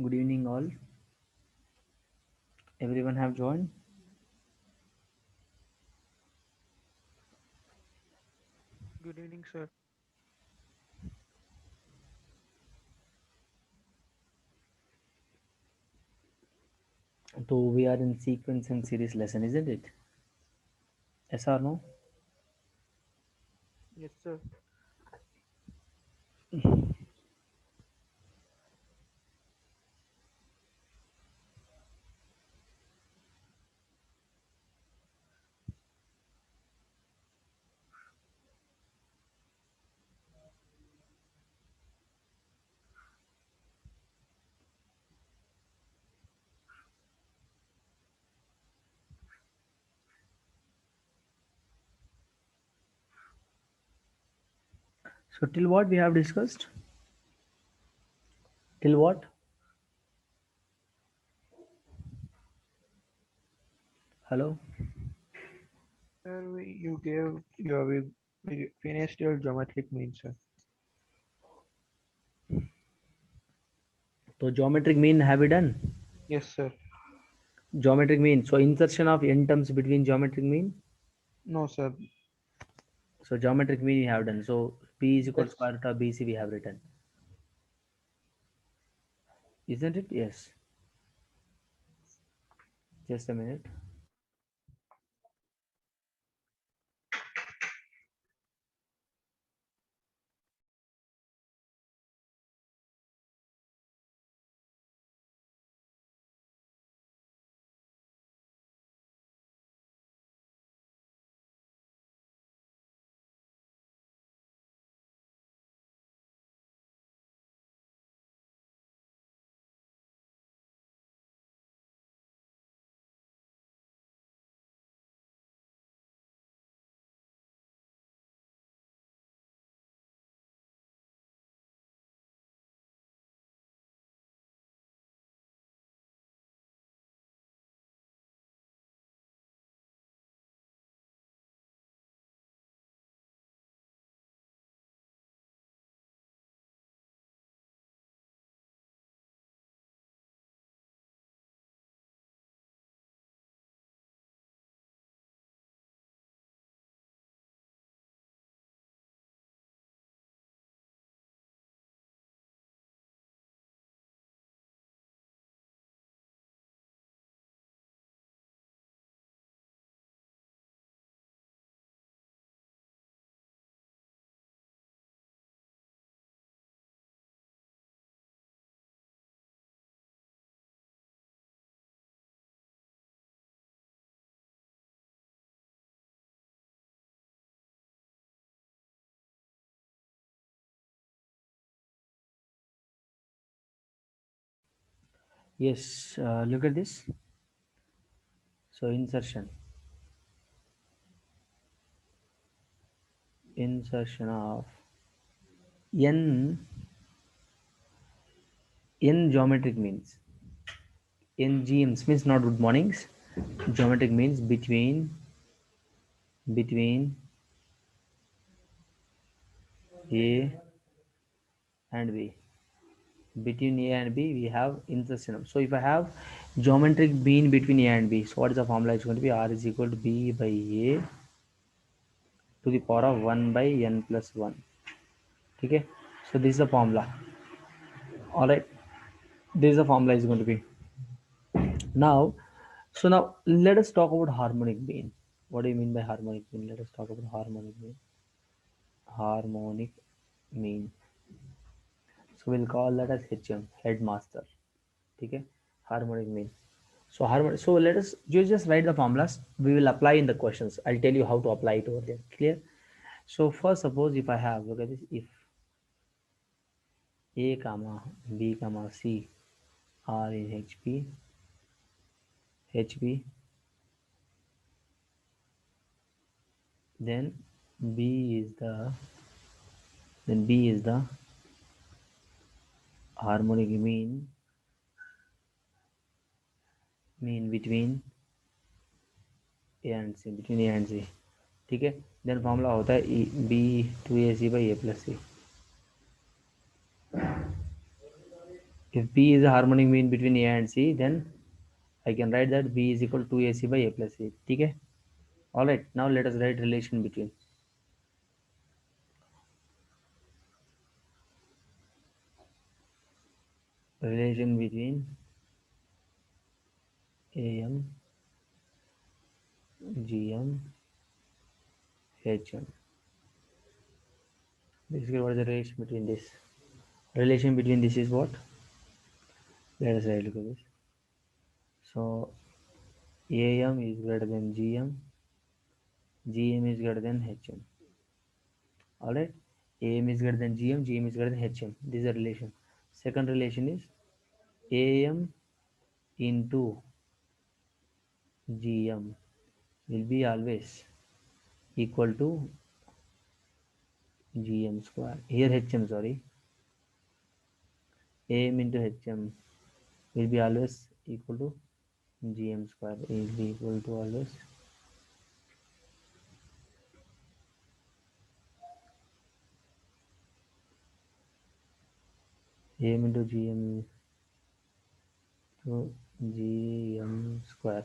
Good evening, all. Everyone have joined. Good evening, sir. So we are in sequence and series lesson, isn't it? Yes or no? Yes, sir. So till what we have discussed? Till what? Hello. Sir, you gave your we finished your geometric mean, sir. So geometric mean have we done? Yes, sir. Geometric mean. So insertion of n terms between geometric mean. No, sir. So geometric mean we have done. So B is equal to Yes. square root of BC we have written, isn't it? Yes. Just a minute. Yes. Look at this. So insertion of n geometric means. NGMs means not good mornings. Geometric means between A and B. Between A and B, we have intersection. So if I have geometric mean between A and B, so what is the formula? It's going to be R is equal to B by A to the power of 1 by n plus 1. Okay. So this is the formula. All right. This is the formula is going to be. Now, so now let us talk about harmonic mean. What do you mean by harmonic mean? Let us talk about harmonic mean. Harmonic mean. So we'll call that as HM, headmaster. Okay. Harmonic mean. So harmonic. So let us you just write the formulas. We will apply in the questions. I'll tell you how to apply it over there. Clear? So first, suppose if I have look at this, if A comma B comma C are in HB, then B is the B is the harmonic mean between A and C, between A and C. ठीक है. Then formula होता है B 2AC by A plus C. If B is a harmonic mean between A and C, then I can write that B is equal to AC by A plus C. Okay. All right. Now let us write relation between relation between AM, GM, HM. Basically, what is the relation between this? Relation between this is what? Let us write. Look at this. So AM is greater than GM, GM is greater than HM. Alright, AM is greater than GM, GM is greater than HM. This is a relation. Second relation is AM into GM will be always equal to GM square. Here HM, sorry. AM into HM will be always equal to GM square. Is equal to always AM into GM to GM square.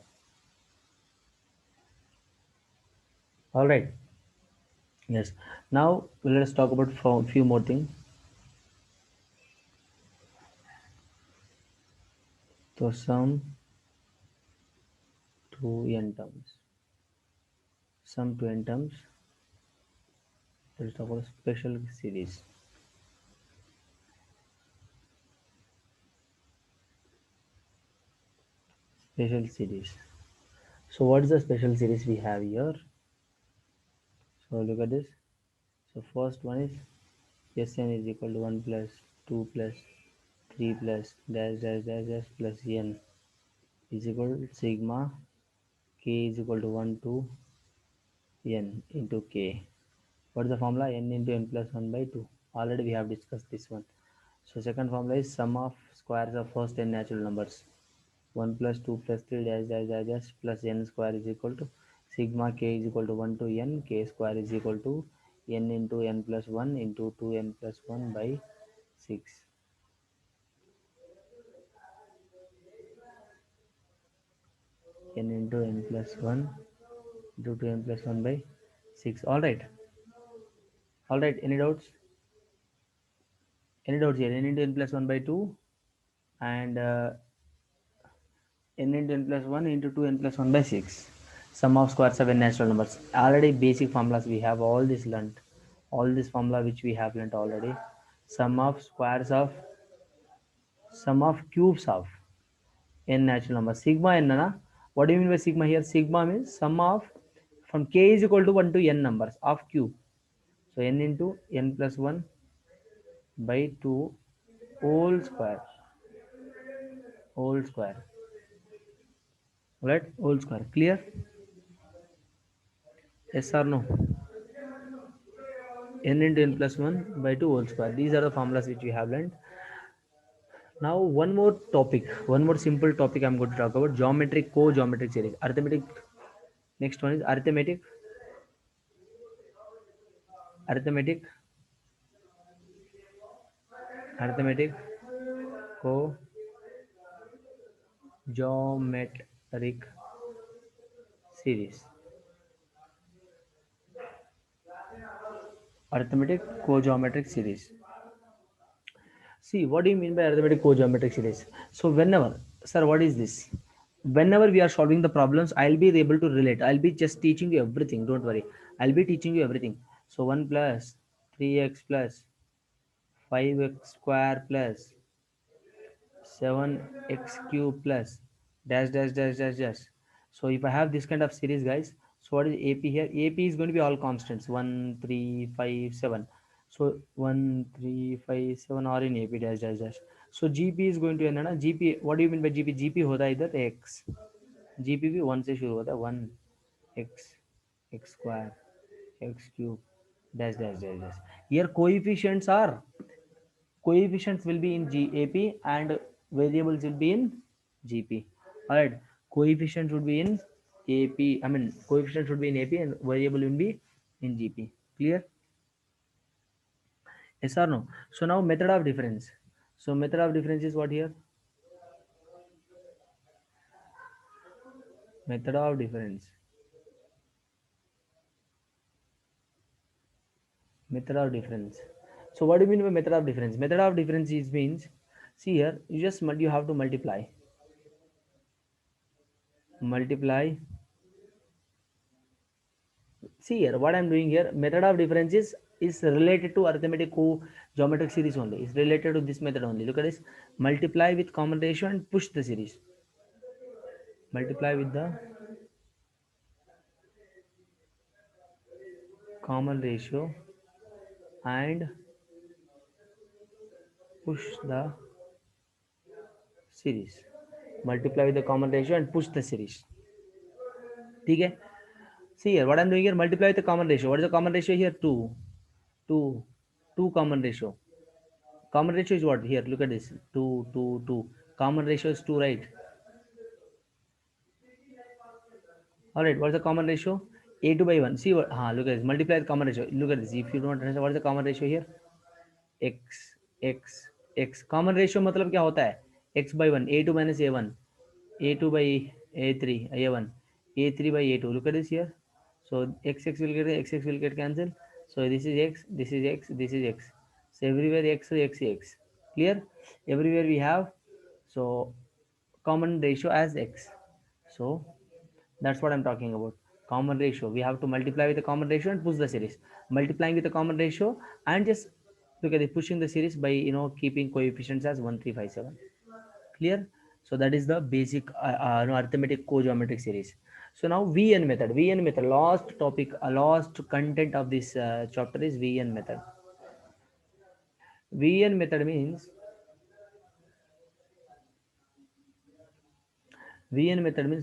Alright. Yes. Now let us talk about few more things. So sum to n terms. Sum to n terms. Let's talk about special series. Special series. So what is the special series we have here? So look at this. So first one is Sn is equal to 1 plus 2 plus 3 plus dash dash dash dash plus n is equal to sigma k is equal to 1 to n into k. What is the formula? N into n plus 1 by 2. Already we have discussed this one. So second formula is sum of squares of first n natural numbers. 1 plus 2 plus 3 dash dash dash dash plus n square is equal to sigma k is equal to 1 to n, k square is equal to n into n plus 1 into 2n plus 1 by 6. N into n plus 1 into 2n plus 1 by 6. Alright. Alright. Any doubts? Any doubts here? N into n plus 1 by 2 and n into n plus 1 into 2n plus 1 by 6. Sum of squares of n natural numbers. Already basic formulas we have all this learnt. All this formula which we have learnt already. Sum of squares of sum of cubes of n natural numbers. Sigma n na? What do you mean by sigma here? Sigma means sum of from k is equal to 1 to n numbers of cube. So n into n plus 1 by 2 whole square. Whole square. Right? Whole square. Clear? Yes or no? N into n plus 1 by 2 whole square. These are the formulas which we have learned. Now one more topic, one more simple topic I'm going to talk about, geometric co-geometric series. Arithmetic. Next one is arithmetic. Arithmetic. Arithmetic co-geometric series. Arithmetic co-geometric series. See, what do you mean by arithmetic co-geometric series? So whenever, sir, what is this? Whenever we are solving the problems, I'll be able to relate. I'll be just teaching you everything. Don't worry. I'll be teaching you everything. So 1 plus 3x plus 5x square plus 7x cube plus dash dash dash dash dash. So if I have this kind of series, guys, so what is AP here? AP is going to be all constants 1, 3, 5, 7. So 1, 3, 5, 7 are in AP dash dash dash. So GP is going to end ना GP. What do you mean by GP? GP होता है इधर x. GP भी 1 से शुरू होता है 1 x x square x cube dash dash dash dash. Here coefficients will be in GAP and variables will be in GP. Alright, coefficients would be in AP. I mean, coefficients would be in AP and variable will be in GP. Clear? Yes or no? So now method of difference. So method of difference is what here? Method of difference. Method of difference. So what do you mean by method of difference? Method of difference is means, see here, you just you have to multiply. Multiply. See here, what I'm doing here, method of difference is related to arithmetic geometric series only. It's related to this method only. Look at this. Multiply with common ratio and push the series. Multiply with the common ratio and push the series. Multiply with the common ratio and push the series. ठीक है. See here, what I'm doing here, multiply with the common ratio. What is the common ratio here? 2. 2. 2 common ratio. Common ratio is what? Here, look at this. 2, 2, 2. Common ratio is 2, right? Alright, what's the common ratio? A2 by 1. See what? Look at this. Multiply the common ratio. Look at this. If you don't understand, what is the common ratio here? X, X, X. Common ratio मतलब क्या होता है? X by 1. A2 minus A1. A2 by A3. A1. A3 by A2. Look at this here. So X will get X will get cancelled. So this is X, this is X, this is X. So everywhere X, X, X. Clear? Everywhere we have so common ratio as X. So that's what I'm talking about. Common ratio. We have to multiply with the common ratio and push the series. Multiplying with the common ratio and just look at it, pushing the series by keeping coefficients as 1, 3, 5, 7. Clear? So that is the basic arithmetic cogeometric series. So now VN method. VN method. Last topic, last content of this chapter is VN method. VN method means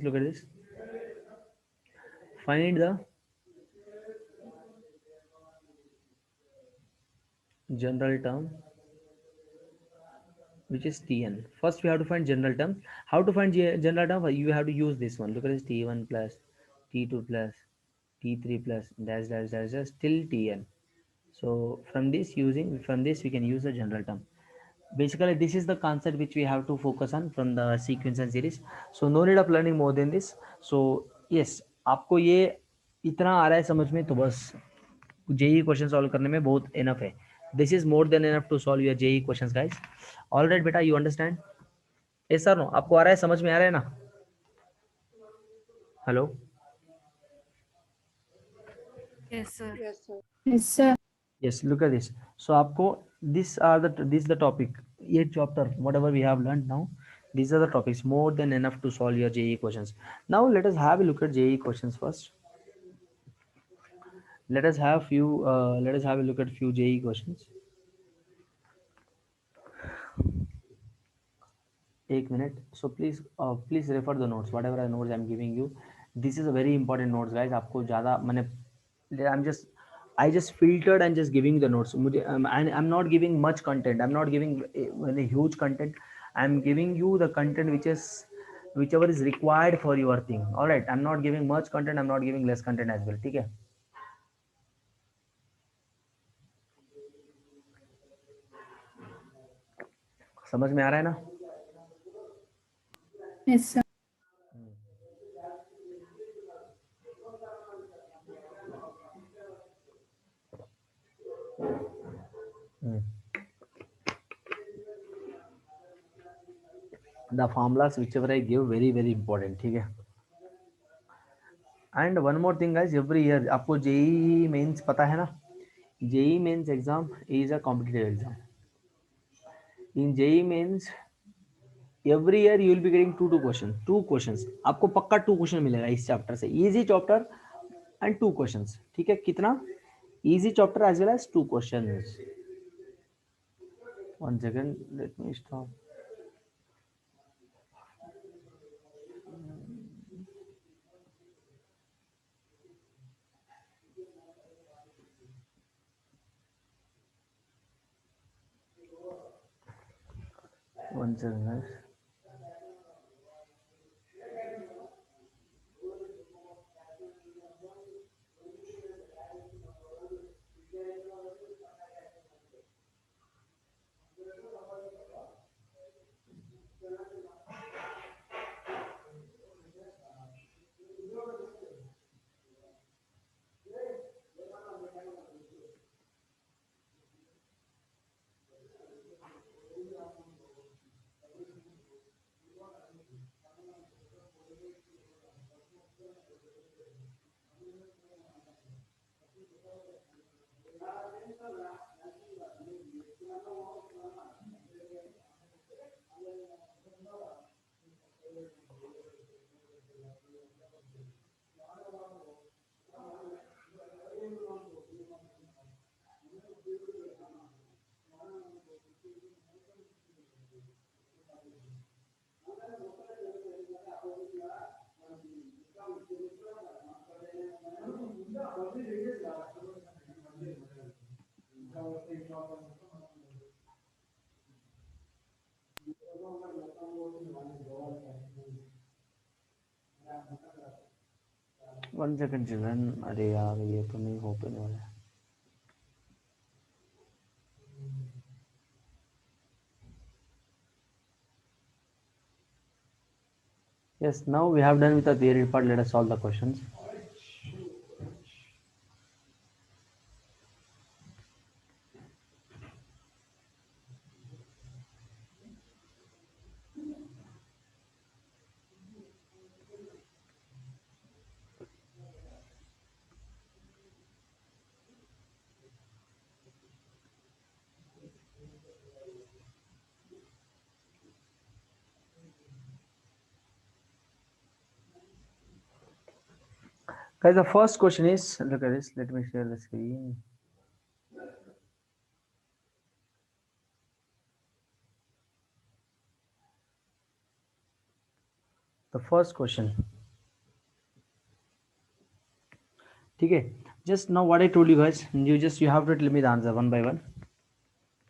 look at this. Find the general term which is Tn. First we have to find general term. How to find general term? You have to use this one. Look at this, T1 plus T2 plus T3 plus dash dash dash dash till Tn. So from this we can use the general term. Basically this is the concept which we have to focus on from the sequence and series. So no need of learning more than this. So yes, आपको ये इतना आ रहा है समझ में तो बस JEE question solve करने में बहुत इनफ है. This is more than enough to solve your JEE questions guys. Alright बेटा, you understand? Yes sir, no? आपको आ रहा है, समझ में आ रहा है ना? Hello. Yes, sir. Yes, sir. Yes, look at this. So आपको this the topic, ये chapter whatever we have learned now, these are the topics more than enough to solve your JEE questions. Now let us have a look at JEE questions first. Let us have a look at few JEE questions. एक minute. So please refer the notes, whatever I notes I'm giving you. This is a very important notes guys. आपको ज़्यादा मैंने I just filtered and just giving the notes. मुझे and I'm not giving much content. I'm not giving a huge content. I'm giving you the content whichever is required for your thing. All right. I'm not giving much content. I'm not giving less content as well. ठीक है? समझ में आ रहा है ना? Yes, sir. The formulas whichever I give very important. ठीक है? And one more thing guys, every year आपको JEE मेंस पता है ना? JEE mains exam is a competitive exam. In JEE mains every year you will be getting two questions. आपको पक्का 2 question मिलेगा इस चैप्टर से. Easy chapter and 2 questions. ठीक है? कितना? Easy chapter as well as 2 questions. One second, let me stop. One second guys. One second children, अरे यार ये तो नहीं हो पाने वाला है. Yes, now we have done with the theory part. Let us solve the questions. Guys, the first question is, look at this. Let me share the screen. The first question. Okay. Just now what I told you guys, you have to tell me the answer one by one.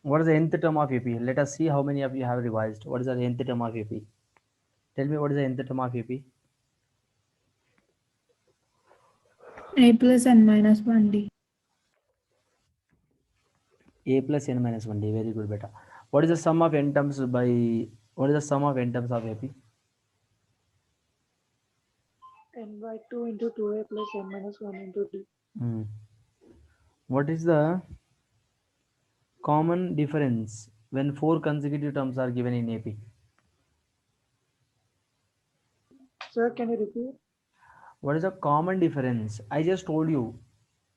What is the nth term of AP? Let us see how many of you have revised. What is the nth term of AP? Tell me what is the nth term of AP? A plus n minus 1d. A plus n minus 1d. Very good, beta. What is the sum of n terms by? What is the sum of n terms of AP? n by 2 into 2a plus n minus 1 into d. Hmm. What is the common difference when four consecutive terms are given in AP? Sir, can you repeat? What is the common difference? I just told you,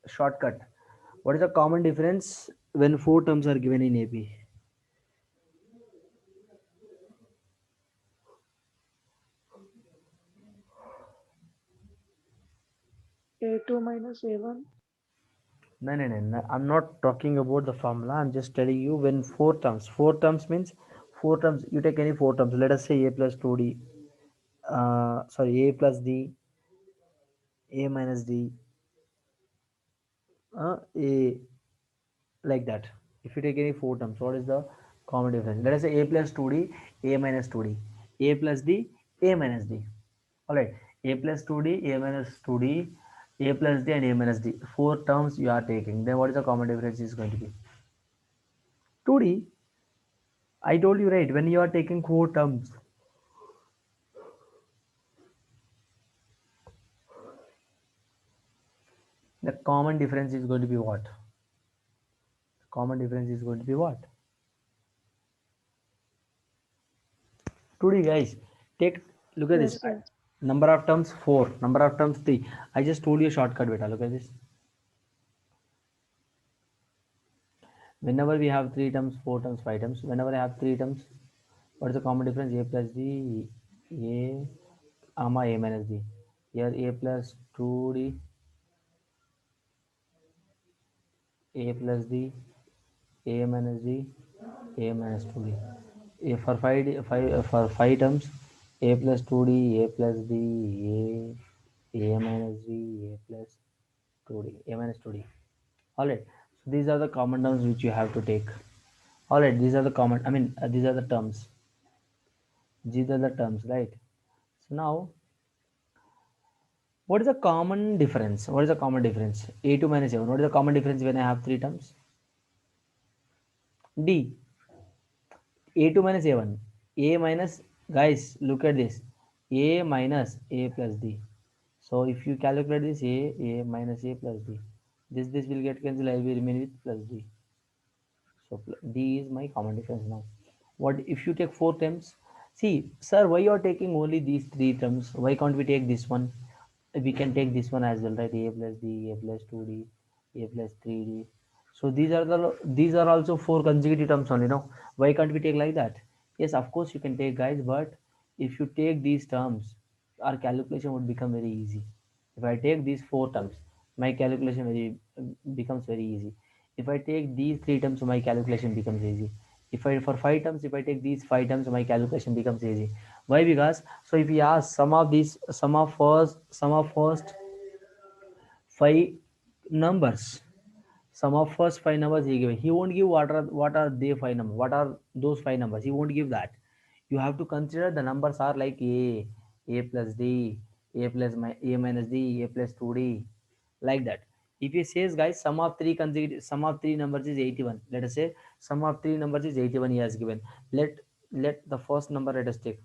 shortcut. What is the common difference when four terms are given in AP? a2 minus a1. No, no, no, no. I'm not talking about the formula. I'm just telling you when four terms. Four terms means four terms. You take any four terms. Let us say a plus 2d. Sorry, a plus d, a minus d, a like that. If you take any four terms, what is the common difference? Let us say a plus 2d, a minus 2d, a plus d, a minus d. All right, a plus 2d, a minus 2d, a plus d, and a minus d. Four terms you are taking. Then what is the common difference is going to be? 2d. I told you right, when you are taking four terms, the common difference is going to be what? The common difference is going to be what? 2D guys, take look at this. Yes, sir. Number of terms 4, number of terms 3. I just told you a shortcut beta. Look at this. Whenever we have 3 terms, 4 terms, 5 terms, whenever I have 3 terms, what is the common difference? A plus D, A, A minus D. Here A plus 2D, A plus D, A minus D, A minus 2D. For 5 terms, A plus 2D, A plus D, A minus D, A plus 2D, A minus 2D. Alright, so these are the common terms which you have to take. Alright, these are the common, these are the terms. These are the terms, right? So now, what is the common difference? What is the common difference? A2 minus A1. What is the common difference when I have 3 terms? D. A2 minus A1. A minus, guys, look at this. A minus A plus D. So if you calculate this A minus A plus D, this will get cancelled. I will remain with plus D. So D is my common difference now. What if you take 4 terms? See, sir, why you are taking only these 3 terms? Why can't we take this one? We can take this one as well, right? A plus D, A plus 2D, A plus 3D. So these are also four consecutive terms only. No, why can't we take like that? Yes, of course you can take, guys, but if you take these terms, our calculation would become very easy. If I take these four terms, my calculation becomes very easy. If I take these three terms, my calculation becomes easy. If I for five terms, if I take these five terms, my calculation becomes easy. Why? Because so if we ask sum of first five numbers, sum of first five numbers he given, he won't give what are they five numbers, what are those five numbers, he won't give that. You have to consider the numbers are like a plus d, a minus d, a plus 2d, like that. If he says, guys, sum of three numbers is 81, let us say sum of three numbers is 81 he has given. Let the first number, let us take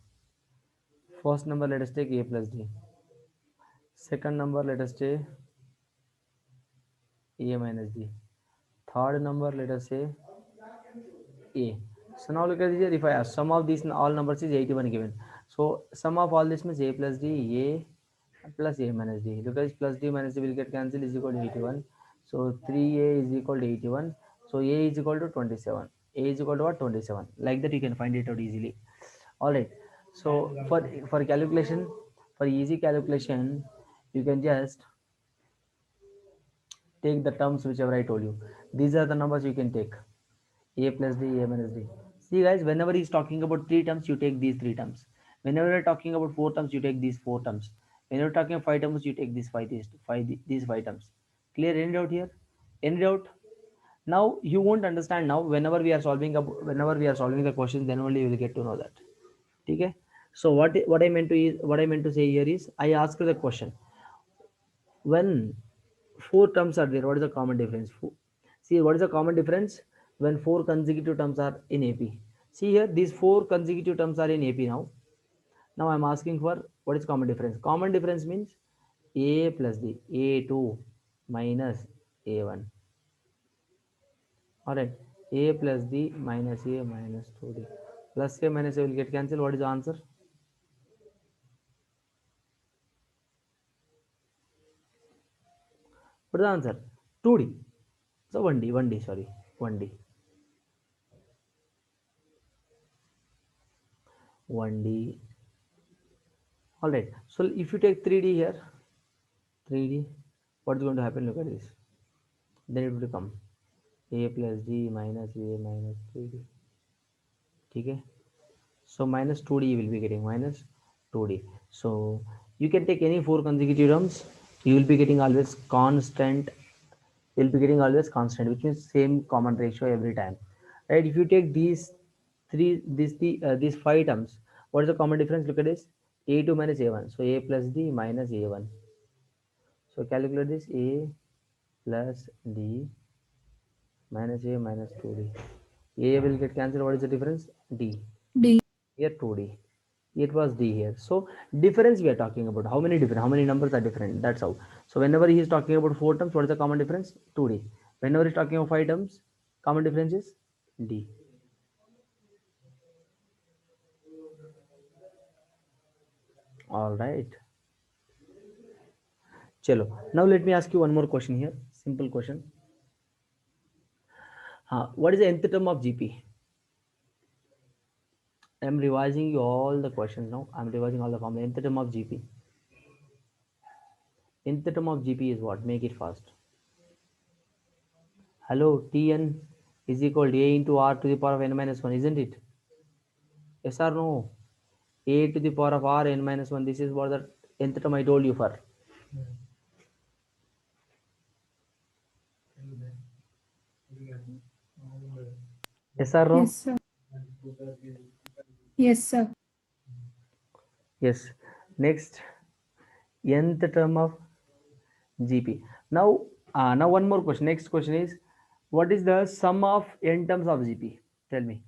a plus d. Second number, let us take a minus d. Third number, let us say a. So now look at here. If I ask sum of these all numbers is 81 given. So sum of all this means a plus d, a plus a minus d. Look at this, plus d minus d will get cancelled, is equal to 81. So 3a is equal to 81. So a is equal to 27. A is equal to what? 27. Like that you can find it out easily. All right. So for calculation, for easy calculation, you can just take the terms whichever I told you. These are the numbers you can take. A plus d, a minus d. See, guys, whenever he's talking about three terms, you take these three terms. Whenever you're talking about four terms, you take these four terms. When you're talking about five terms, you take these five terms. Clear? Any doubt here? Any doubt? Now you won't understand. Now whenever we are solving the questions, then only you will get to know that. Okay? So what I meant to say here is, I asked the question, when four terms are there, what is the common difference? See, what is the common difference when four consecutive terms are in AP? See here, these four consecutive terms are in AP now. Now I'm asking for what is common difference. Common difference means A plus D, A2 minus A1. Alright, A plus D minus A minus 2D. Plus A minus A will get cancelled. What is the answer? What is the answer? 2D. So 1D, sorry, 1D. 1D. All right. So if you take 3D here, 3D, what's going to happen? Look at this. Then it will become A plus D minus A minus 3D. Okay. So minus 2D you will be getting, minus 2D. So you can take any four consecutive terms. You will be getting always constant. You'll be getting always constant, which means same common ratio every time. Right? If you take these five terms, what is the common difference? Look at this. A2 minus A1. So A plus D minus A1. So calculate this, A plus D minus A minus 2D. A will get cancelled. What is the difference? D. D. Here 2D. It was D here. So difference we are talking about. How many numbers are different? That's how. So whenever he is talking about four terms, what is the common difference? 2D. Whenever he is talking about five terms, common difference is D. All right. Chalo. Now let me ask you one more question here. Simple question. What is the nth term of GP? I'm revising you all the questions now. I'm revising all the formula. Nth term of GP. Nth term of GP is what? Make it fast. Hello, Tn is equal to A into R to the power of n minus 1, isn't it? Yes or no? A to the power of R n minus 1. This is what the nth term I told you for. Yes or no? Yes, sir. Yes, sir. Yes. Next, nth term of GP. Now one more question. Next question is, what is the sum of n terms of GP? Tell me.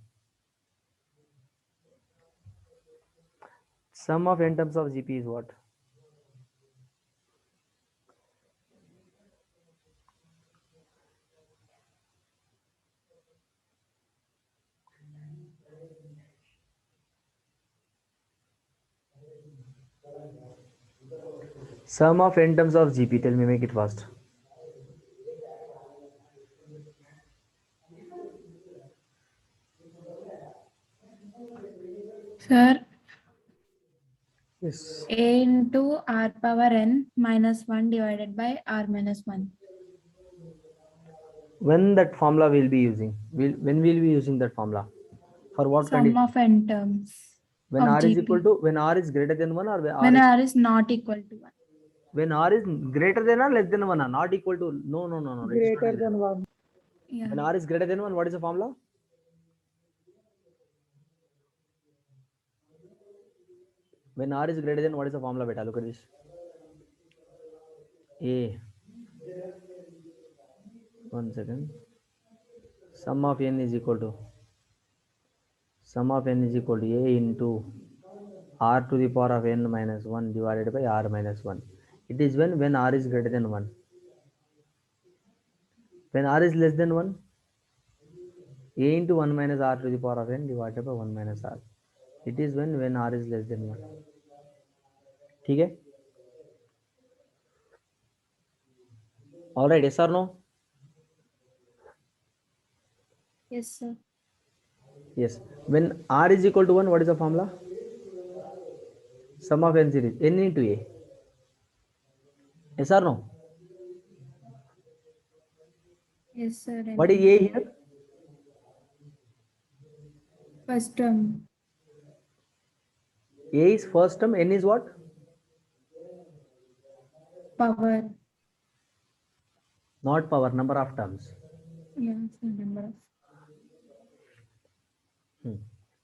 Sum of n terms of GP is what? Sum of n terms of GP. Tell me, make it fast. Sir, Yes. A into R power n minus 1 divided by R minus 1. When that formula we'll be using? When we'll be using that formula? For what Sum condition? of n terms When of r is equal GP. to, when r is greater than 1 or when When r is, R is not equal to 1. when r is greater than or less than 1, not equal to, no, no, no, no. It is not Greater like that. than 1. Yeah. When r is greater than 1, what is the formula? When r is greater than, what is the formula, beta? Look at this. A. 1 second. Sum of n is equal to, sum of n is equal to a into r to the power of n minus 1 divided by r minus 1. It is when r is greater than 1. When r is less than 1, a into 1 minus r to the power of n divided by 1 minus r. It is when r is less than 1. ठीक है? All right, yes or no? Yes, sir. Yes. When r is equal to 1, what is the formula? Sum of n series, n into a. Yes or no? Yes, sir. What is a here? First term. A is first term, n is what? Power. Not power, number of terms. Yeah, sir. Number of.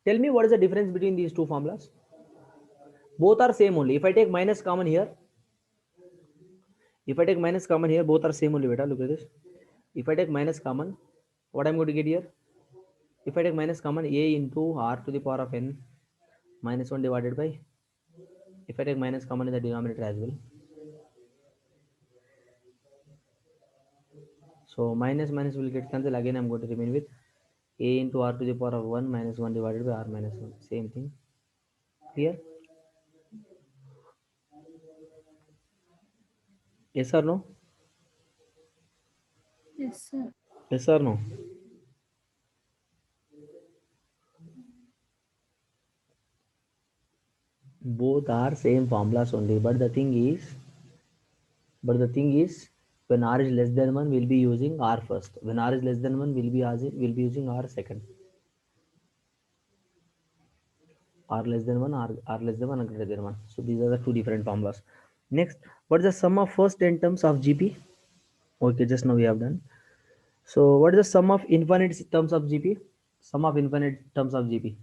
Tell me what is the difference between these two formulas? Both are same only. If I take minus common here, both are same only, beta. Look at this. If I take minus common, what I'm going to get here? If I take minus common, a into r to the power of n minus 1 divided by, if I take minus common in the denominator as well. So minus minus will get cancelled. Again, I'm going to remain with a into r to the power of 1 minus 1 divided by r minus 1. Same thing. Clear? Yes or no? Yes, sir. Yes or no? Both are same formulas only, but the thing is, when r is less than 1, we'll be using r first. When r is less than 1, we'll be using r second. R less than 1, r less than 1, and greater than 1. So these are the two different formulas. Next, what is the sum of first 10 terms of GP? Okay, just now we have done. So what is the sum of infinite terms of GP? Sum of infinite terms of GP.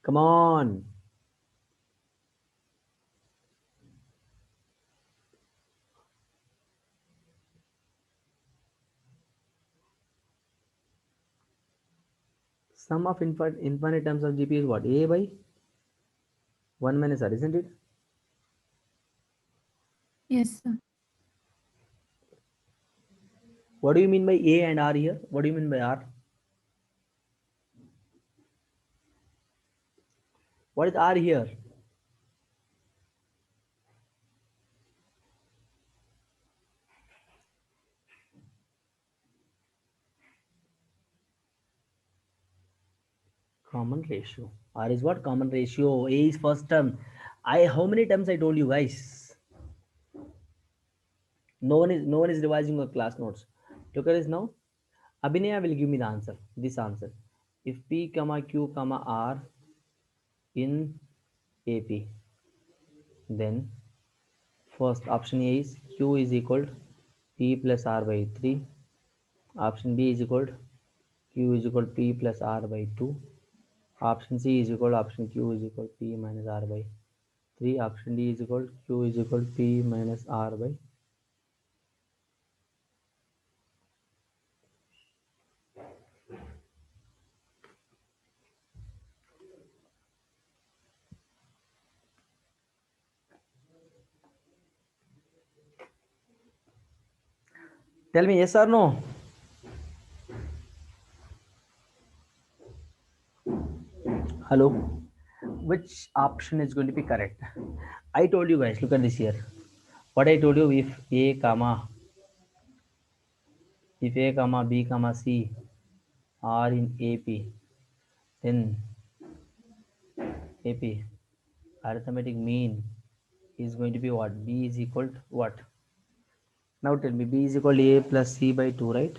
Come on. Sum of infinite terms of GP is what? A by 1 minus r, isn't it? Yes, sir. What do you mean by A and R here? What do you mean by R? What is R here? Common ratio. R is what? Common ratio. A is first term. How many times I told you guys? No one is revising your class notes. Look at this now. Abhinaya will give me the answer. This answer. If P comma Q comma R in AP, then first option A is Q is equal to P plus R by 3. Option B is equal to Q is equal to P plus R by 2. Option C is equal to option Q is equal to P minus R by 3. Option D is equal to Q is equal to P minus R by. Tell me yes or no. Hello. Which option is going to be correct? I told you guys, look at this here. What I told you, if A comma if A comma B comma C are in AP, then AP arithmetic mean is going to be what? B is equal to what? Now tell me, B is equal to A plus C by 2, right?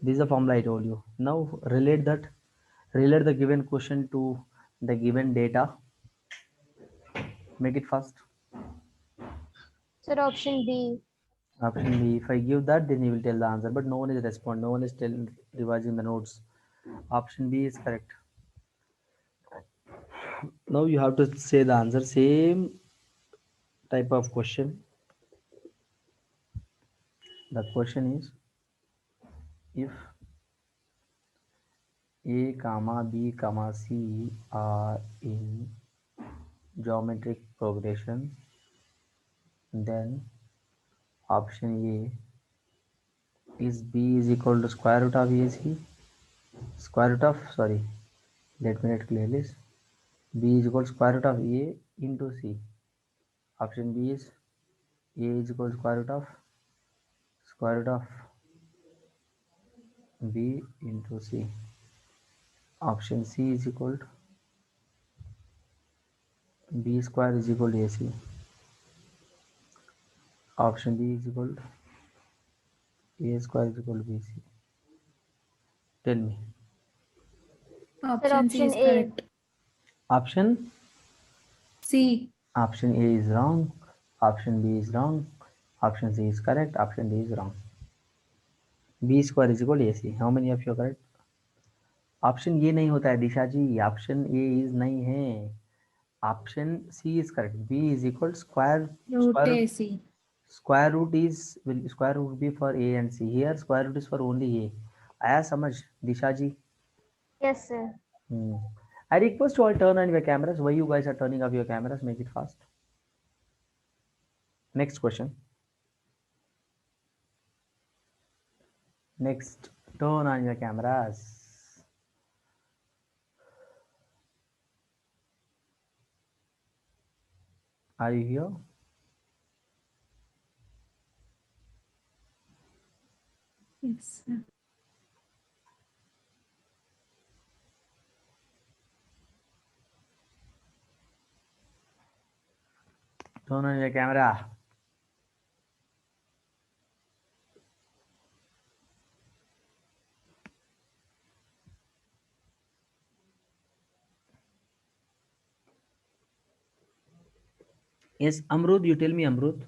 This is the formula I told you. Now relate the given question to the given data. Make it fast. Sir, option B. Option B. If I give that, then you will tell the answer. But no one is responding. No one is revising the notes. Option B is correct. Now you have to say the answer. Same type of question. The question is, if A comma B comma C are in geometric progression, then option A is B is equal to square root of AC. Square root of, sorry, let me write clearly. B is equal to square root of A into C. Option B is A is equal to square root of B into C. Option C is equal to B square is equal to AC. Option D is equal to A square is equal to BC. Tell me. Option C option is A. correct. Option C. Option A is wrong. Option B is wrong. Option C is correct. Option D is wrong. B square is equal to AC. How many of you are correct? Option ये नहीं होता है दिशा जी. Option A is नहीं है. Option C is correct. B is equal Root AC. square root is square root be for A and C. Here square root is for only A. आया समझ दिशा जी? Yes, sir. I request you all turn on your cameras. Why you guys are turning off your cameras? Make it fast. Next question. Next, turn on your cameras. Are you here? Yes, sir. Turn on your camera. Yes, Amrut, you tell me, Amrut.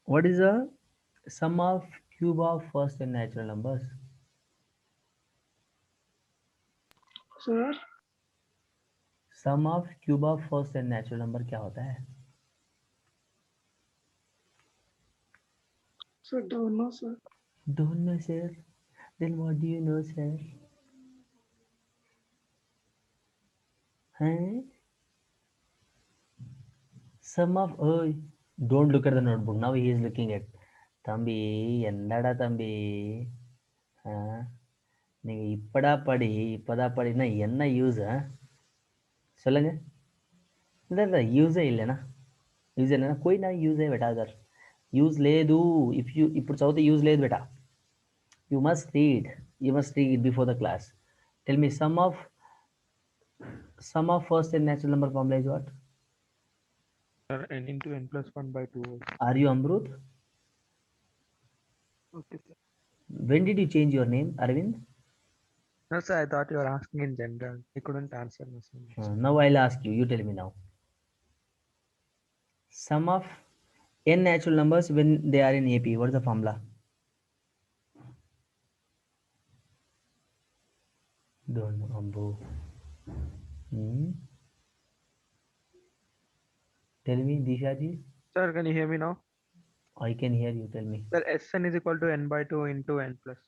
What is the sum of cube of first and natural numbers? Sir, Sum of cube of first and natural number क्या होता है? sir, don't know, sir. Don't know, sir. Then what do you know, sir? Huh? Sum of, oh, don't look at the notebook. Now he is looking at. தம்பி என்னடா தம்பி, நீங்கள் இப்போதான் படினா என்ன use? சொல்லுங்க. இல்லை యూజే இல்லைనా? యూజ్ இல்லைనా कोई ना यूज है बेटा. अगर यूज లేదు, if you ఇప్పుడు చదివితే యూజ్ లేదు बेटा. You must read before the class. Tell me, sum of first and natural number formula is what? Sir, n into n plus 1 by 2. Are you Amrut? Okay, sir. When did you change your name, Arvind? No, sir, I thought you were asking in general. I couldn't answer. No, sir. Now I'll ask you. You tell me now. Sum of n natural numbers when they are in AP. What is the formula? Don't know, Ambu. Tell me, Disha ji. Sir, can you hear me now? I can hear you. Tell me. Sir, Sn is equal to n by 2 into n plus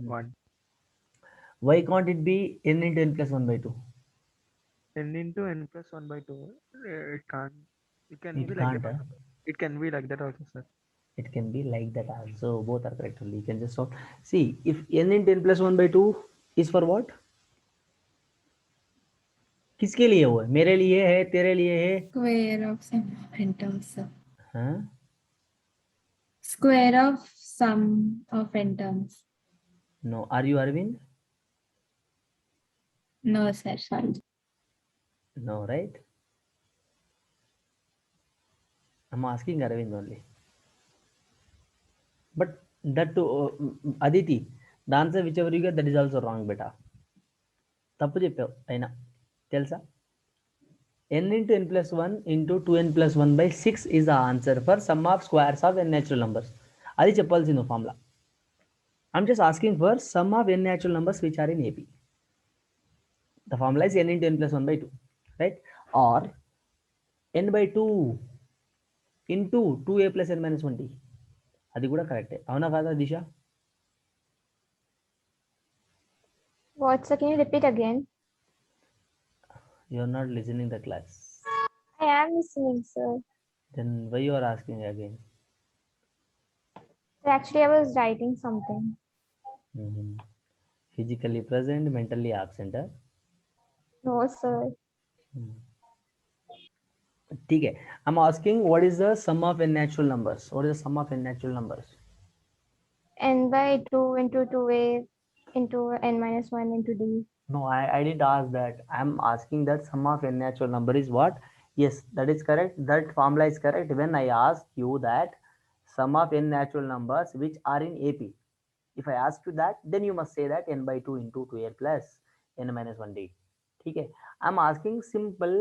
1. Why can't it be n into n plus 1 by 2? N into n plus 1 by 2. It can't. It can It be like can't. that. It can be like that also, sir. It can be like that also. Both are correct only. You can just solve. See, if n into n plus 1 by 2 is for what? किसके लिए वो है? मेरे लिए है, तेरे लिए है? Square of some intervals, sir. हाँ? Square of sum of n terms. No. Are you Arvind? No, sir. Sorry. No, right? I'm asking Arvind only. But that too, Aditi, the answer whichever you get, that is also wrong, beta. తప్పు చెప్పావు అయినా తెలుసా n into n plus 1 into 2n plus 1 by 6 is the answer for sum of squares of n natural numbers. అది చెప్పాల్సింది formula. I'm just asking for sum of n natural numbers which are in AP. The formula is n into n plus 1 by 2, right? Or n by 2 into 2a plus n minus 1t. అది కూడా కరెక్టే, అవునా కాదా దిశ? What, sir? Can you repeat again? You are not listening the class. I am listening, sir. Then why you are asking again? Sir, actually, I was writing something. Physically present, mentally absent. Huh? No, sir. ठीक है. I'm asking what is the sum of n natural numbers? What is the sum of n natural numbers? N by 2 into 2a into n minus 1 into d. No, I didn't ask that. I'm asking that sum of n natural number is what? Yes, that is correct. That formula is correct. When I ask you that sum of n natural numbers which are in AP, if I ask you that, then you must say that n by 2 into 2a plus n minus 1d. ठीक है. I'm asking simple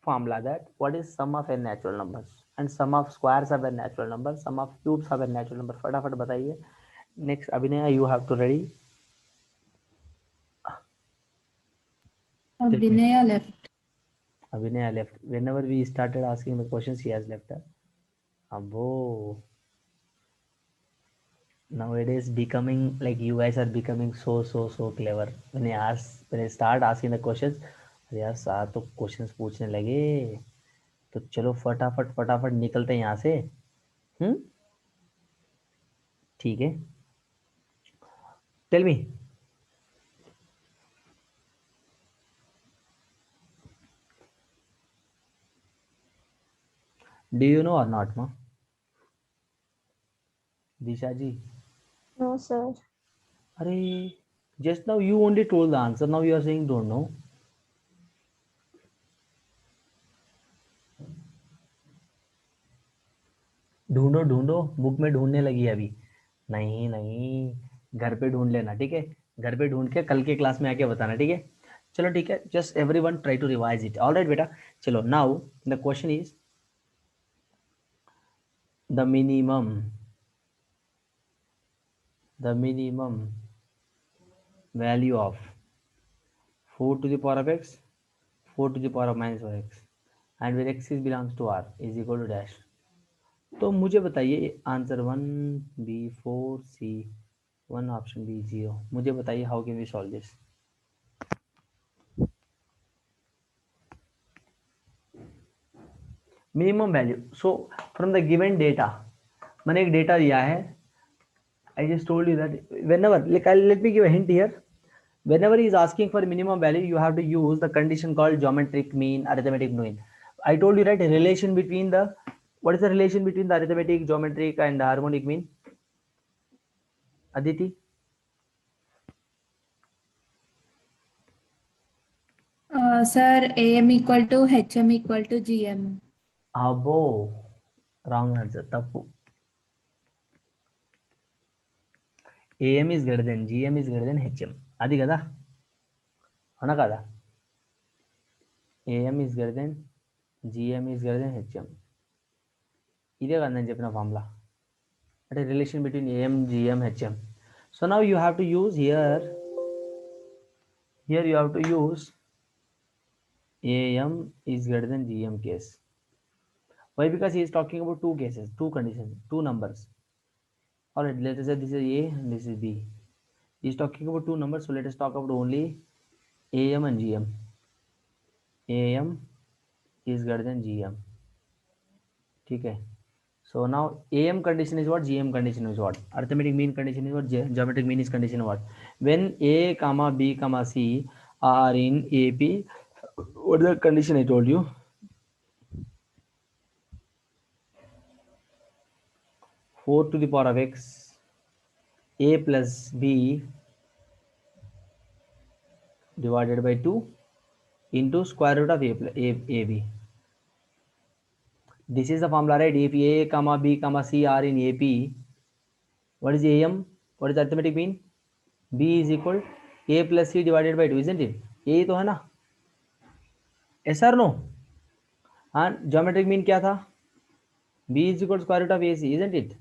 formula that what is sum of n natural numbers and sum of squares of n natural numbers, sum of cubes of n natural number. फटाफट बताइए. Next, Abhinay, you have to ready. Abhinaya left. Abhinay left. Whenever we started asking the questions, he has left. Abbo. Nowadays, becoming like you guys are becoming so clever. When I start asking the questions, अरे यार सार तो questions पूछने लगे, तो चलो फटाफट निकलते हैं यहाँ से. ठीक है. Tell me. Do you know or not, ma? Disha ji. No, sir. Arey, just now you only told the answer. Now you are saying don't know. ढूंढो बुक में ढूंढने लगी है अभी. नहीं घर पे ढूंढ लेना, ठीक है. घर पे ढूंढ के कल के क्लास में आके बताना, ठीक है. चलो ठीक है. Just everyone try to revise it. Alright बेटा. चलो now the question is the minimum value of 4 to the power of x, 4 to the power of minus 4x and where x is belongs to r is equal to dash. तो मुझे बताइए answer 1 B 4 C 1 option B 0. मुझे बताइए how can we solve this. Minimum value. So from the given data, मैंने एक data दिया है. I just told you that whenever, like, let me give a hint here. Whenever he is asking for minimum value, you have to use the condition called geometric mean, arithmetic mean. I told you, right, a relation between the, what is the relation between the arithmetic, geometric and the harmonic mean? Aditi? Sir, AM equal to HM equal to GM. Abo. Wrong answer. Tappu. AM is greater than GM is greater than HM. Adi kada? Ana kada? AM is greater than GM is greater than HM. ఇదే కదా నేను చెప్పిన formula, అంటే relation between AM, GM, HM. So now you have to use here you have to use AM is greater than GM case. Why? Because he is talking about two cases, two conditions, two numbers. Alright, let us say this is A and this is B. He is talking about two numbers, so let us talk about only AM and GM. AM is greater than GM. ठीक है. So now AM condition is what, GM condition is what, arithmetic mean condition is what, geometric mean is condition what. When A comma B comma C are in AP, what is the condition I told you? 4 to the power of x a plus b divided by 2 into square root of ab. This is the formula, right? If a comma b comma c are in ap, what is am? What is the arithmetic mean? b is equal a plus c divided by 2, isn't it? यही तो है ना? Yes or no? हाँ, geometric mean क्या था? b is equal to square root of ac, isn't it?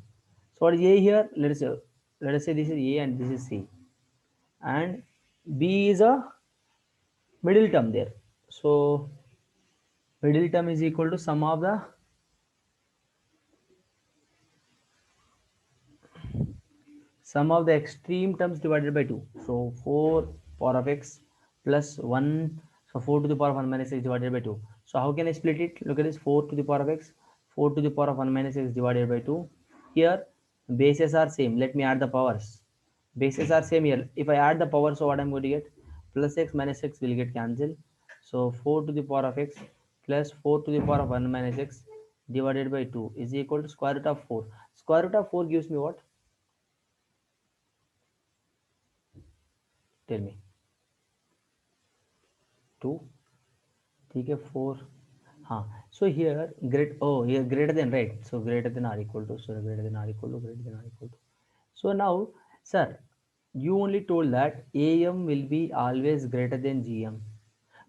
So what is a here? Let us say this is a and this is c, and b is a middle term there. So middle term is equal to sum of the extreme terms divided by 2. So 4 power of x plus 1. So 4 to the power of 1 minus x divided by 2. So how can I split it? Look at this, 4 to the power of x, 4 to the power of 1 minus x divided by 2. Here bases are same. Let me add the powers. Bases are same here. If I add the power, so what I'm going to get? Plus x minus x will get cancelled. So 4 to the power of x plus 4 to the power of 1 minus x divided by 2 is equal to square root of 4. Square root of 4 gives me what? Tell me. 2. ठीक है, 4. हाँ, so here here greater than, right? So greater than or equal to, so greater than or equal to, greater than or equal to. So now, sir, you only told that am will be always greater than gm,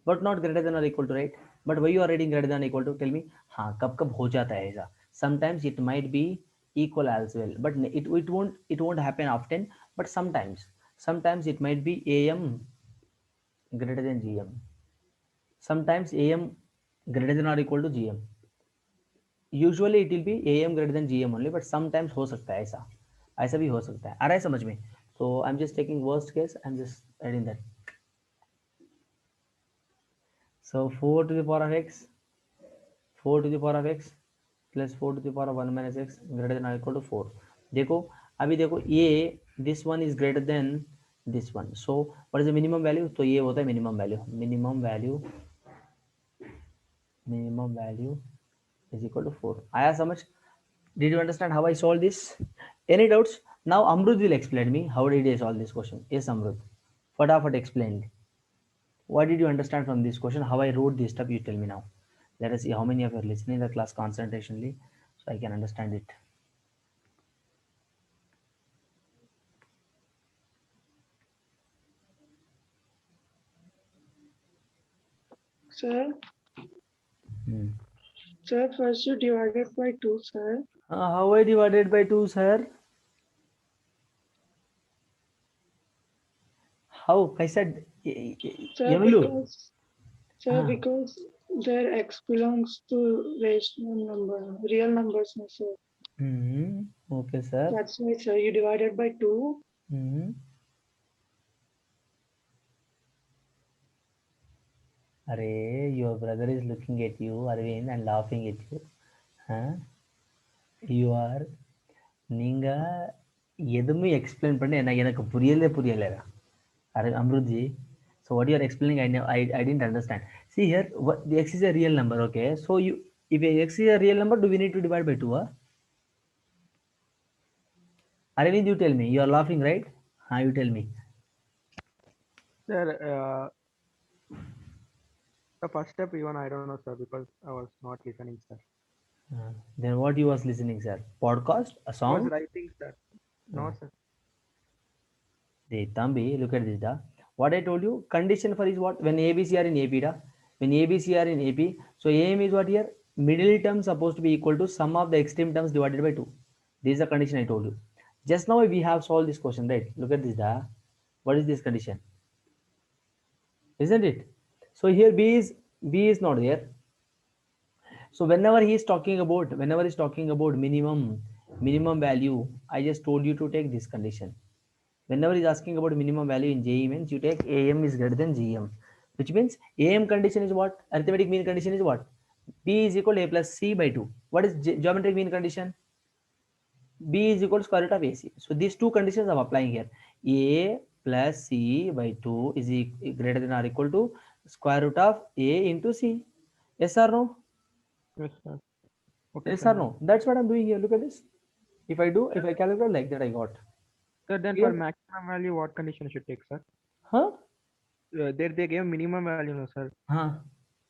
but not greater than or equal to, right? But why you are writing greater than or equal to? Tell me. हाँ, कब कब हो जाता है ऐसा? Sometimes it might be equal as well, but it won't happen often. But sometimes it might be am greater than gm. Sometimes am greater than or equal to gm. Usually it will be am greater than gm only, but sometimes हो सकता है ऐसा भी हो सकता है. आ रहा है समझ में? So I'm just taking worst case, I'm just adding that. So 4 to the power of x plus 4 to the power of 1 minus x greater than or equal to 4. देखो अभी देखो, ये this one is greater than this one. So what is the minimum value? तो ये होता है minimum value is equal to 4. आया समझ? Did you understand how I solved this? Any doubts? Now Amrut will explain me how did I solve this question. Yes, Amrut, फटाफट explain. What did you understand from this question? How I wrote this stuff, you tell me now. Let us see how many of you are listening to the class concentrationally, so I can understand it. Sir, Hmm. sir, first you divided by 2, sir. How I divided by 2, sir? How? कैसा? Sir, Yamalu. because their x belongs to rational number, real numbers, no, sir. Okay, sir. That's why, sir, you divided by 2. Arey, your brother is looking at you, Arvind, and laughing at you. Huh? You are நீங்க எதுவுமே explain பண்ண எனக்கு புரியல அம்ருத்ஜி. So what you are explaining, I didn't understand. See here, the x is a real number, okay? So if x is a real number, do we need to divide by 2? Arvind, you tell me. You are laughing, right? You tell me. Sir, the first step even I don't know, sir, because I was not listening, sir. Then what you was listening, sir? Podcast? A I song? was writing, sir. No, sir. Hey, Tambi, look at this, da. What I told you, condition for is what? When ABC are in AP, da. When ABC are in AP, so AM is what here? Middle term supposed to be equal to sum of the extreme terms divided by 2. This is the condition I told you. Just now we have solved this question, right? Look at this, da. What is this condition? Isn't it? So here B is not there. So whenever he's talking about minimum value, I just told you to take this condition. Whenever he's asking about minimum value in JE means you take AM is greater than GM, which means AM condition is what? Arithmetic mean condition is what? B is equal to A plus C by 2. What is geometric mean condition? B is equal to square root of AC. So these two conditions I'm applying here. A plus C by 2 is greater than or equal to square root of A into C. Yes or no? Yes, sir. Okay, Yes sir. or no? That's what I'm doing here. Look at this. If I calculate like that, I got. Sir, then Clear? for maximum value, what condition should take, sir? Huh? There they gave minimum value, no, sir. Huh?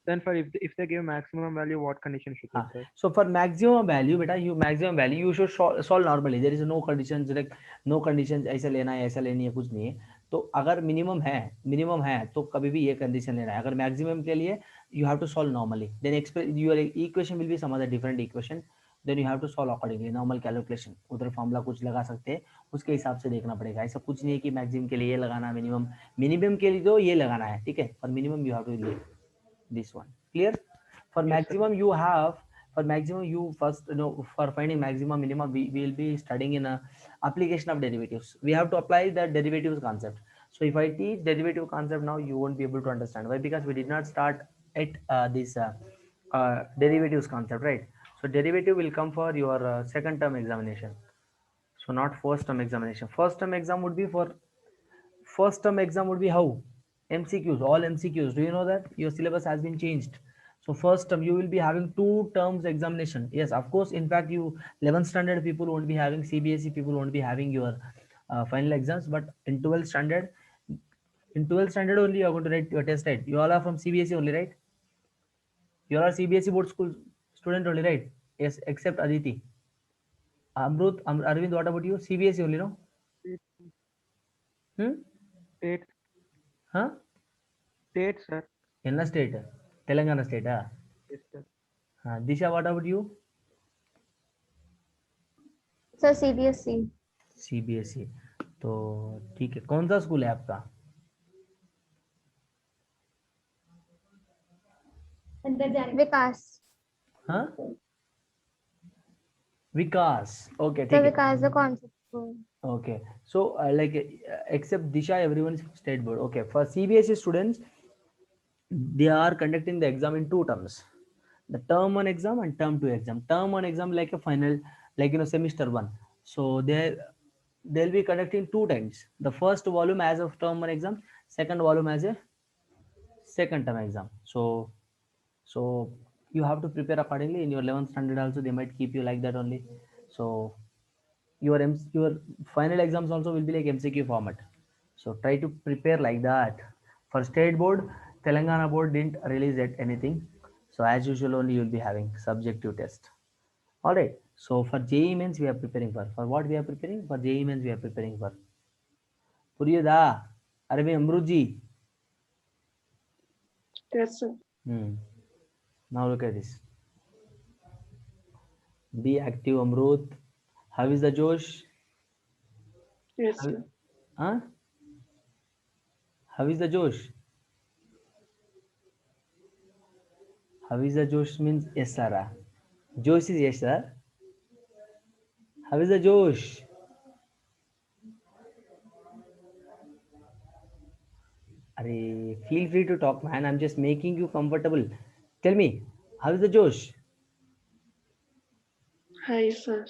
Then for if they give maximum value, what condition should take, sir? So for maximum value, beta, you should solve normally. There is no conditions, like no conditions ऐसा लेना है ऐसा लेनी है कुछ नहीं है. तो अगर minimum है तो कभी भी ये condition लेना है. अगर maximum के लिए you have to solve normally. Then your equation will be some other different equation. Then you have to solve accordingly. Normal calculation. उधर फॉर्मूला कुछ लगा सकते हैं, उसके हिसाब से देखना पड़ेगा. ऐसा कुछ नहीं है कि मैक्सिमम के लिए ये लगाना, मिनिमम के लिए तो ये लगाना है, ठीक है. For minimum you have to leave this one. Clear? For maximum you have, for maximum you first, for finding maximum minimum, we will be studying in a application of derivatives. We have to apply the derivatives concept. So if I teach derivative concept now, you won't be able to understand. Why? Because we did not start at this derivatives concept, right? So derivative will come for your second term examination. So not first term examination. First term exam would be how? MCQs, all MCQs. Do you know that your syllabus has been changed? So first term you will be having 2 terms examination. Yes, of course. In fact, you 11th standard people won't be having, CBSE people won't be having your final exams. But in 12th standard, only you are going to write your test, right? You all are from CBSE only, right? You all are CBSE board school student only, right? Yes, except Aditi. Amrut, Arvind, what about you? CBSE only, no? State, Huh? state, sir. Enna state? Telangana state, Yes, sir. Disha, what about you? Sir, CBSE. CBSE. तो ठीक है. कौन सा school है आपका? Vikas. हाँ, विकास. Okay, Sir, ठीक है. Vikas the concept school. Okay, so like except Disha, everyone is state board. Okay, for CBSE students, they are conducting the exam in 2 terms: the term 1 exam and term 2 exam. Term 1 exam like a final, like semester 1. So they'll be conducting 2 times: the first volume as of term 1 exam, second volume as a second term exam. So you have to prepare accordingly. In your 11th standard also they might keep you like that only. So your final exams also will be like MCQ format. So try to prepare like that. For state board, Telangana board didn't release yet anything. So as usual only you will be having subjective test. All right. So for JEE means we are preparing for what we are preparing? For JEE means we are preparing for. Puriyada, Arvi Amruji. Yes, sir. Now look at this. Be active, Amrut. How is the Josh? Yes, sir. Huh? How is the Josh? How is the Josh means yes, sir. Josh is yes, sir. How is the Josh? Arey, feel free to talk, man. I'm just making you comfortable. Tell me, how is the Josh? Hi, sir.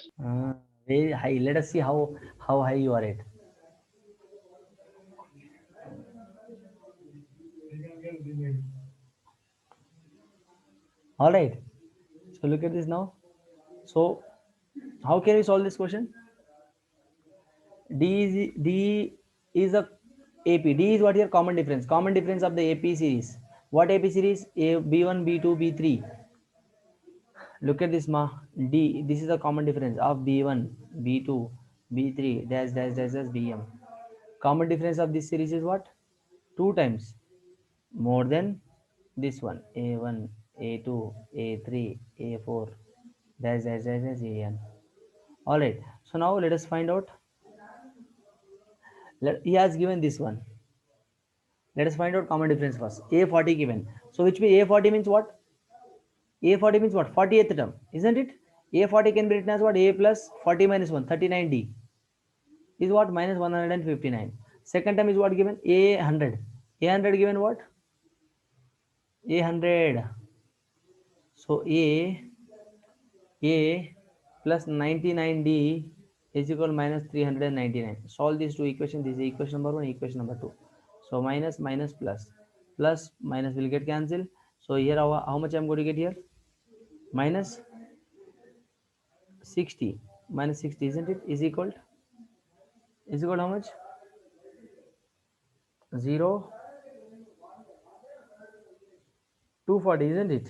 Very high. Let us see how high you are at. All right. So look at this now. So how can we solve this question? D is a AP. D is what your common difference? Common difference of the AP series. What AP series? B1, B2, B3. Look at this, ma. D. This is the common difference of B1, B2, B3 dash dash dash dash BM. Common difference of this series is what? 2 times more than this one. A1, A2, A3, A4 dash dash dash dash AN. All right. So now let us find out. He has given this one. Let us find out common difference first. A40 given. So which means A40 means what? A40 means what? 40th term, isn't it? A40 can be written as what? A plus 40 minus 1, 39D is what? Minus 159. Second term is what given? A100. A100 given what? A100. So A plus 99D is equal minus 399. Solve these 2 equations. This is equation number 1, equation number 2. So minus minus plus. Plus minus will get cancelled. So here how much I'm going to get here? Minus 60. minus 60, isn't it? Is equal how much? 0, 240, isn't it?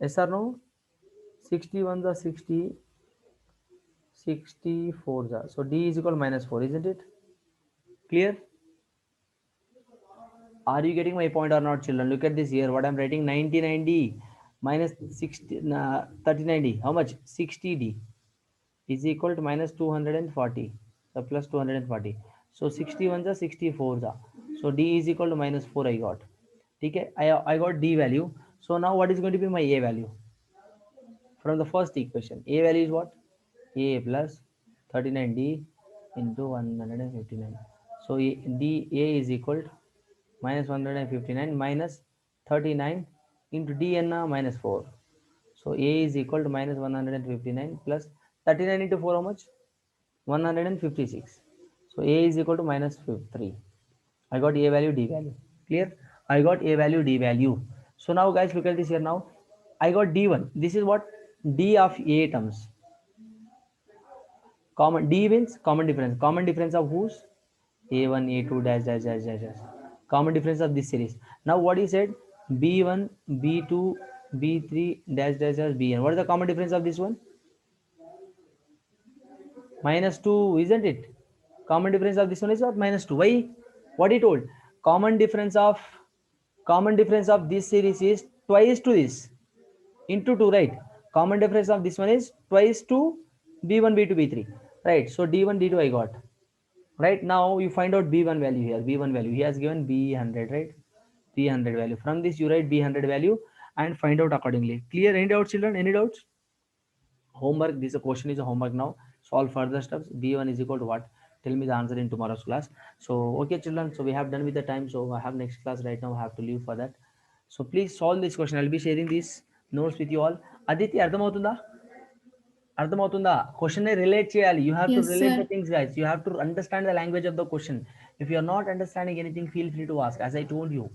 Yes or no? 61 the 60, 64 the. So D is equal minus 4, isn't it? Clear? Are you getting my point or not, children? Look at this here. What I'm writing, 99D minus 60, 39D. How much? 60D is equal to minus 240. So plus 240. So 61 the 64 the. So D is equal to minus 4 I got. Okay, I got D value. So now what is going to be my A value? From the first equation, A value is what? A plus 39D into 159. So A is equal to minus 159 minus 39 into dn minus 4. So A is equal to minus 159 plus 39 into 4 how much? 156. So A is equal to minus 3. I got A value, D value. Clear? I got A value, D value. So now guys look at this here now. I got D1. This is what? D of A terms. Common D means common difference. Common difference of whose? A1, A2 dash dash dash dash dash. Common difference of this series. Now what he said? B1, B2, B3 dash dash dash Bn. What is the common difference of this one? Minus 2, isn't it? Common difference of this one is what? Minus 2. Why? What he told? Common difference of this series is twice to this into 2, right? Common difference of this one is twice to B1, B2, B3, right? So D1, D2 I got. Right now you find out B1 value here. B1 value he has given B100, right? B100 value. From this you write B100 value and find out accordingly. Clear? Any doubts, children? Any doubts? Homework. This question is a homework now. Solve further steps. B1 is equal to what? Tell me the answer in tomorrow's class. So okay, children. So we have done with the time. So I have next class right now. I have to leave for that. So please solve this question. I'll be sharing these notes with you all. Aditi, అర్థమవుతుందా? అర్థమవుతుందా? Question relate చేయాలి. You have to Yes, relate the sir. Things guys. You have to understand the language of the question. If you are not understanding anything, feel free to ask. As I told you,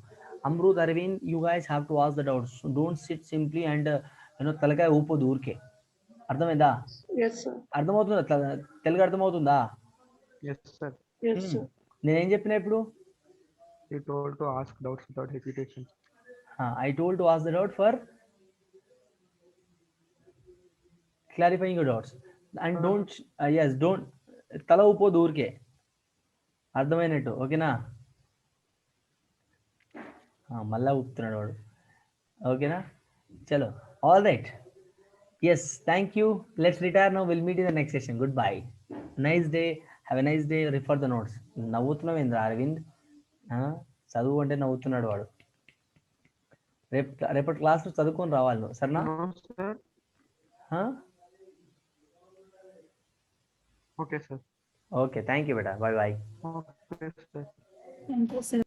Amrut, Arvind, you guys have to ask the doubts. So don't sit simply and తలకాయ ఊపొద్దు ఊరికే. అర్థమైందా? Yes, sir. అర్థమవుతుందా? తెలుగు అర్థమవుతుందా? Yes, sir. Yes, sir. నేనేం చెప్పినా ఇప్పుడు? You told to ask doubts without hesitation. I told to ask the doubt for clarifying your doubts. And don't yes, don't తల ఊపొద్దు ఊరికే. అర్థమైనట్టు, ఓకేనా? మళ్ళా ఊపుతున్నాడు వాడు. ఓకేనా? చలో, all right. Yes, thank you. Let's retire now. Will meet in the next session. Good bye. Nice day. Have a nice day. Refer the notes. నవ్వుతున్నావు ఏంద్ర అరవింద్? చదువు అంటే నవ్వుతున్నాడు వాడు. రేపటి క్లాస్లో చదువుకొని రావాలి నువ్వు, సరేనా? No, sir. Okay, sir. Okay, thank you బేటా. Bye bye. Okay, sir. Thank you, sir.